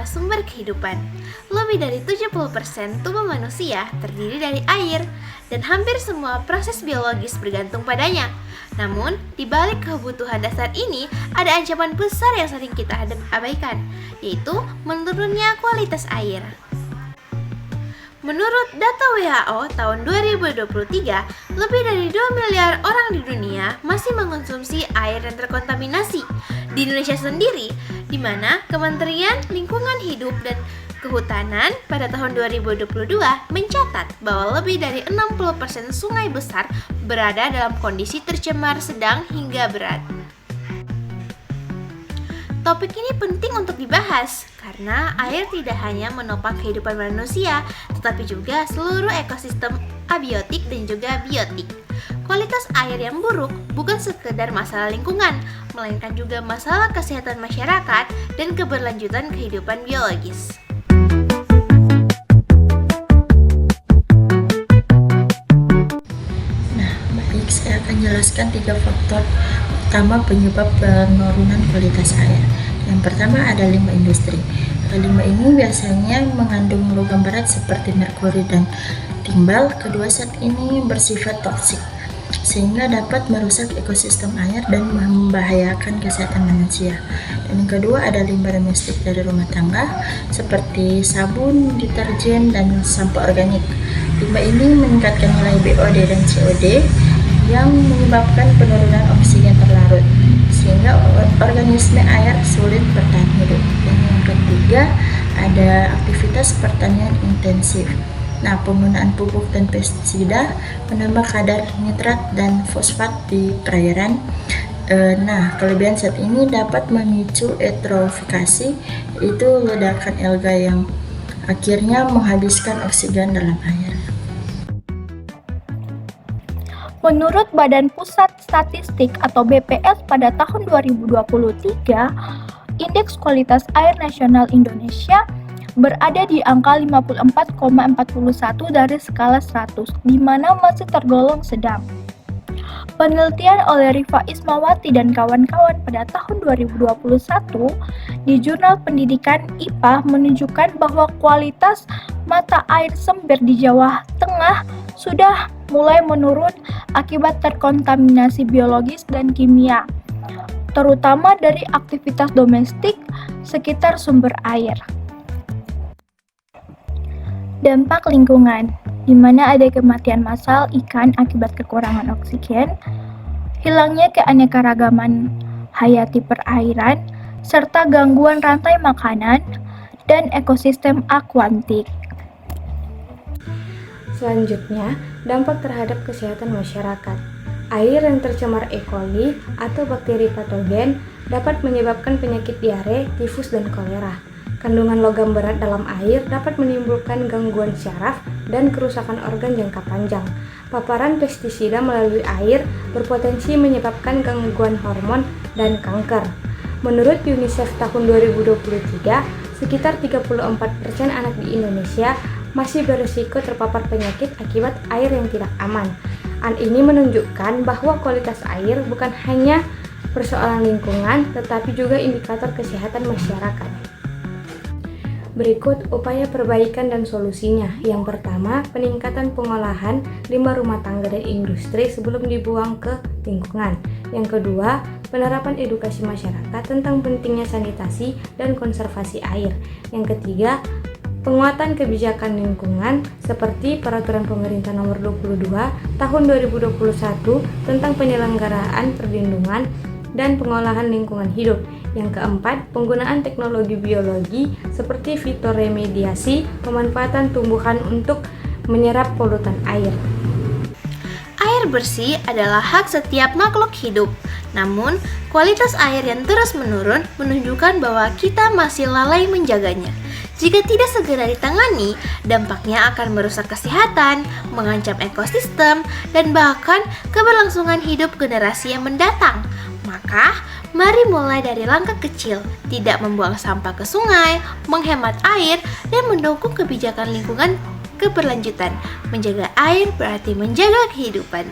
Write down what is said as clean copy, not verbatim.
adalah sumber kehidupan. Lebih dari 70% tubuh manusia terdiri dari air, dan hampir semua proses biologis bergantung padanya. Namun, di balik kebutuhan dasar ini, ada ancaman besar yang sering kita abaikan, yaitu menurunnya kualitas air. Menurut data WHO tahun 2023, lebih dari 2 miliar orang di dunia masih mengkonsumsi air yang terkontaminasi. Di Indonesia sendiri, di mana Kementerian Lingkungan Hidup dan Kehutanan pada tahun 2022 mencatat bahwa lebih dari 60% sungai besar berada dalam kondisi tercemar sedang hingga berat. Topik ini penting untuk dibahas karena air tidak hanya menopang kehidupan manusia, tetapi juga seluruh ekosistem abiotik dan juga biotik. Kualitas air yang buruk bukan sekedar masalah lingkungan, melainkan juga masalah kesehatan masyarakat dan keberlanjutan kehidupan biologis. Baik, saya akan jelaskan 3 faktor utama penyebab penurunan kualitas air. Yang pertama ada limbah industri. Limbah ini biasanya mengandung logam berat seperti merkuri dan timbal. Kedua zat ini bersifat toksik sehingga dapat merusak ekosistem air dan membahayakan kesehatan manusia. Dan yang kedua ada limbah domestik dari rumah tangga seperti sabun, deterjen, dan sampah organik. Limbah ini meningkatkan nilai BOD dan COD yang menyebabkan penurunan oksigen terlarut sehingga organisme air sulit bertahan hidup. Dan yang ketiga ada aktivitas pertanian intensif. Nah, penggunaan pupuk dan pestisida menambah kadar nitrat dan fosfat di perairan. Kelebihan zat ini dapat memicu eutrofikasi, yaitu ledakan alga yang akhirnya menghabiskan oksigen dalam air. Menurut Badan Pusat Statistik atau BPS pada tahun 2023, Indeks Kualitas Air Nasional Indonesia berada di angka 54,41 dari skala 100, di mana masih tergolong sedang. Penelitian oleh Rifa Ismawati dan kawan-kawan pada tahun 2021 di Jurnal Pendidikan IPA menunjukkan bahwa kualitas mata air sumber di Jawa Tengah sudah mulai menurun akibat terkontaminasi biologis dan kimia, terutama dari aktivitas domestik sekitar sumber air. Dampak lingkungan, di mana ada kematian massal ikan akibat kekurangan oksigen, hilangnya keanekaragaman hayati perairan, serta gangguan rantai makanan dan ekosistem akuatik. Selanjutnya, dampak terhadap kesehatan masyarakat. Air yang tercemar E. coli atau bakteri patogen dapat menyebabkan penyakit diare, tifus, dan kolera. Kandungan logam berat dalam air dapat menimbulkan gangguan syaraf dan kerusakan organ jangka panjang. Paparan pestisida melalui air berpotensi menyebabkan gangguan hormon dan kanker. Menurut UNICEF tahun 2023, sekitar 34% anak di Indonesia masih berisiko terpapar penyakit akibat air yang tidak aman. Hal ini menunjukkan bahwa kualitas air bukan hanya persoalan lingkungan, tetapi juga indikator kesehatan masyarakat. Berikut upaya perbaikan dan solusinya. Yang pertama, peningkatan pengolahan limbah rumah tangga dan industri sebelum dibuang ke lingkungan. Yang kedua, penerapan edukasi masyarakat tentang pentingnya sanitasi dan konservasi air. Yang ketiga, penguatan kebijakan lingkungan seperti Peraturan Pemerintah Nomor 22 Tahun 2021 tentang penyelenggaraan perlindungan dan pengolahan lingkungan hidup. Yang keempat, penggunaan teknologi biologi seperti fitoremediasi, pemanfaatan tumbuhan untuk menyerap polutan air. Air bersih adalah hak setiap makhluk hidup. Namun, kualitas air yang terus menurun menunjukkan bahwa kita masih lalai menjaganya. Jika tidak segera ditangani, dampaknya akan merusak kesehatan, mengancam ekosistem, dan bahkan keberlangsungan hidup generasi yang mendatang. Maka, mari mulai dari langkah kecil, tidak membuang sampah ke sungai, menghemat air, dan mendukung kebijakan lingkungan keberlanjutan. Menjaga air berarti menjaga kehidupan.